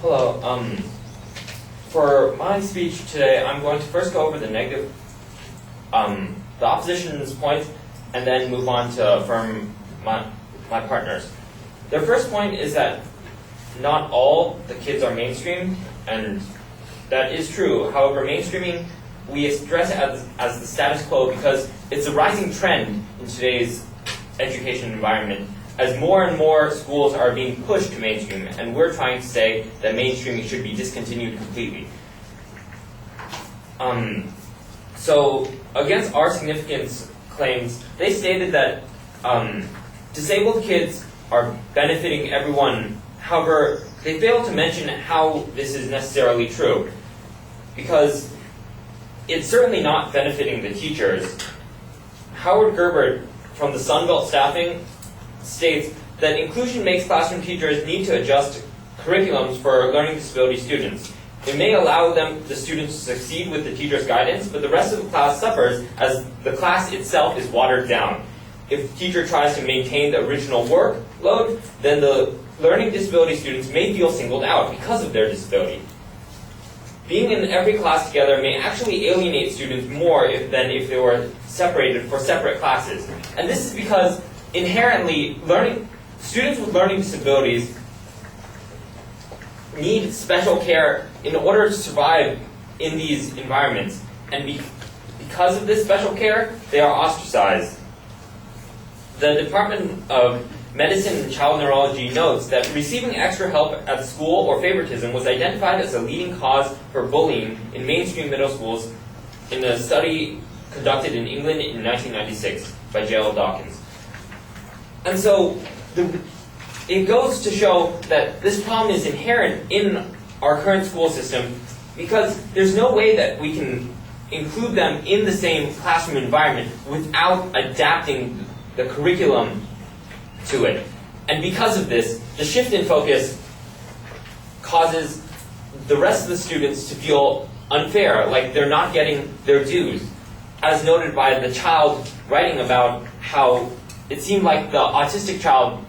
Hello. For my speech today, I'm going to first go over the negative, the opposition's points, and then move on to affirm my partners. Their first point is that not all the kids are mainstream, and that is true. However, mainstreaming, we address it as the status quo because it's a rising trend in today's education environment, as more and more schools are being pushed to mainstream, and we're trying to say that mainstreaming should be discontinued completely. So, against our significance claims, they stated that disabled kids are benefiting everyone. However, they fail to mention how this is necessarily true, because it's certainly not benefiting the teachers. Howard Gerbert from the Sunbelt Staffing states that inclusion makes classroom teachers need to adjust curriculums for learning disability students. It may allow the students to succeed with the teacher's guidance, but the rest of the class suffers as the class itself is watered down. If the teacher tries to maintain the original workload, then the learning disability students may feel singled out because of their disability. Being in every class together may actually alienate students more than if they were separated for separate classes. And this is because inherently, students with learning disabilities need special care in order to survive in these environments. And because of this special care, they are ostracized. The Department of Medicine and Child Neurology notes that receiving extra help at school or favoritism was identified as a leading cause for bullying in mainstream middle schools in a study conducted in England in 1996 by J.L. Dawkins. And so it goes to show that this problem is inherent in our current school system because there's no way that we can include them in the same classroom environment without adapting the curriculum to it. And because of this, the shift in focus causes the rest of the students to feel unfair, like they're not getting their dues, as noted by the child writing about how it seemed like the autistic child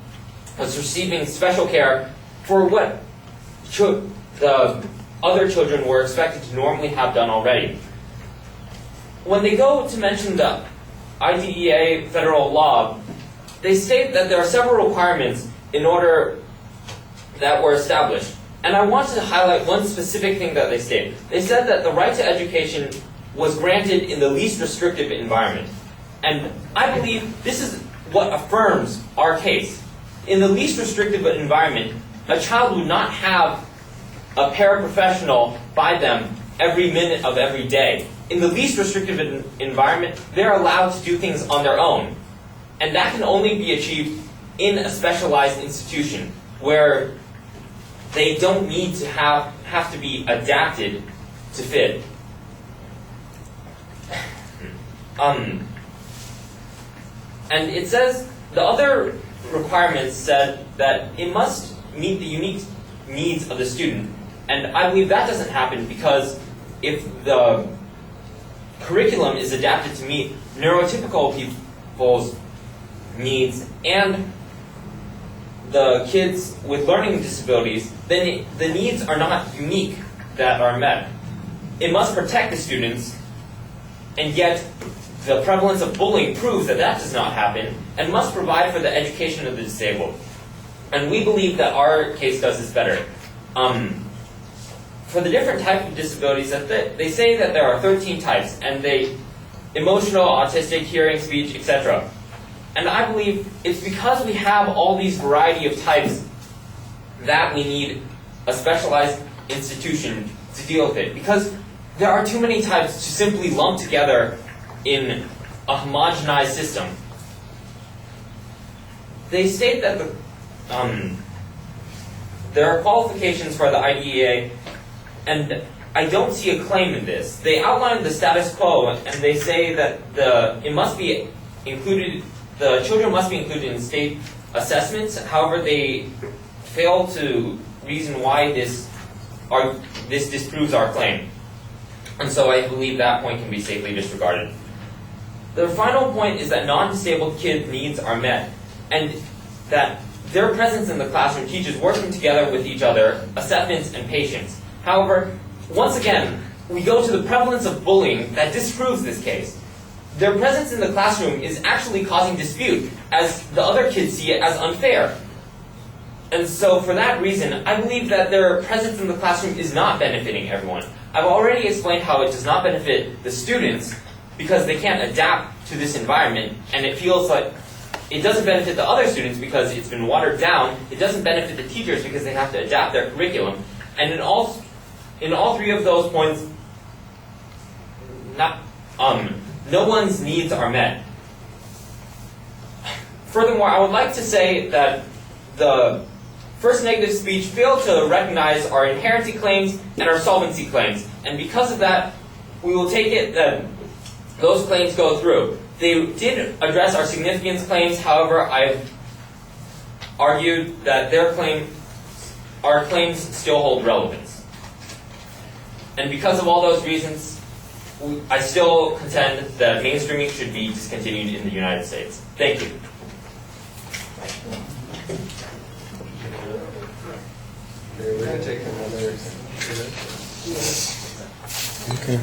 was receiving special care for what the other children were expected to normally have done already. When they go to mention the IDEA federal law, they state that there are several requirements in order that were established. And I want to highlight one specific thing that they state. They said that the right to education was granted in the least restrictive environment. And I believe this is what affirms our case. In the least restrictive environment, a child would not have a paraprofessional by them every minute of every day. In the least restrictive environment, they're allowed to do things on their own. And that can only be achieved in a specialized institution where they don't need to have to be adapted to fit. And it says, the other requirements said that it must meet the unique needs of the student. And I believe that doesn't happen because if the curriculum is adapted to meet neurotypical people's needs and the kids with learning disabilities, then the needs are not unique that are met. It must protect the students, and yet the prevalence of bullying proves that that does not happen, and must provide for the education of the disabled. And we believe that our case does this better. For the different types of disabilities, they say that there are 13 types, and emotional, autistic, hearing, speech, etc. And I believe it's because we have all these variety of types that we need a specialized institution to deal with it. Because there are too many types to simply lump together in a homogenized system. They state that there are qualifications for the IDEA, and I don't see a claim in this. They outline the status quo, and they say that the children must be included in state assessments. However, they fail to reason why this disproves our claim. And so I believe that point can be safely disregarded. The final point is that non-disabled kids' needs are met, and that their presence in the classroom teaches working together with each other, acceptance, and patience. However, once again, we go to the prevalence of bullying that disproves this case. Their presence in the classroom is actually causing dispute, as the other kids see it as unfair. And so for that reason, I believe that their presence in the classroom is not benefiting everyone. I've already explained how it does not benefit the students because they can't adapt to this environment, and it feels like it doesn't benefit the other students because it's been watered down. It doesn't benefit the teachers because they have to adapt their curriculum. And in all three of those points, no one's needs are met. Furthermore, I would like to say that the first negative speech failed to recognize our inherency claims and our solvency claims. And because of that, we will take it that those claims go through. They did address our significance claims, however, I've argued that our claims still hold relevance. And because of all those reasons, I still contend that mainstreaming should be discontinued in the United States. Thank you. Okay, we're going to take another. Okay.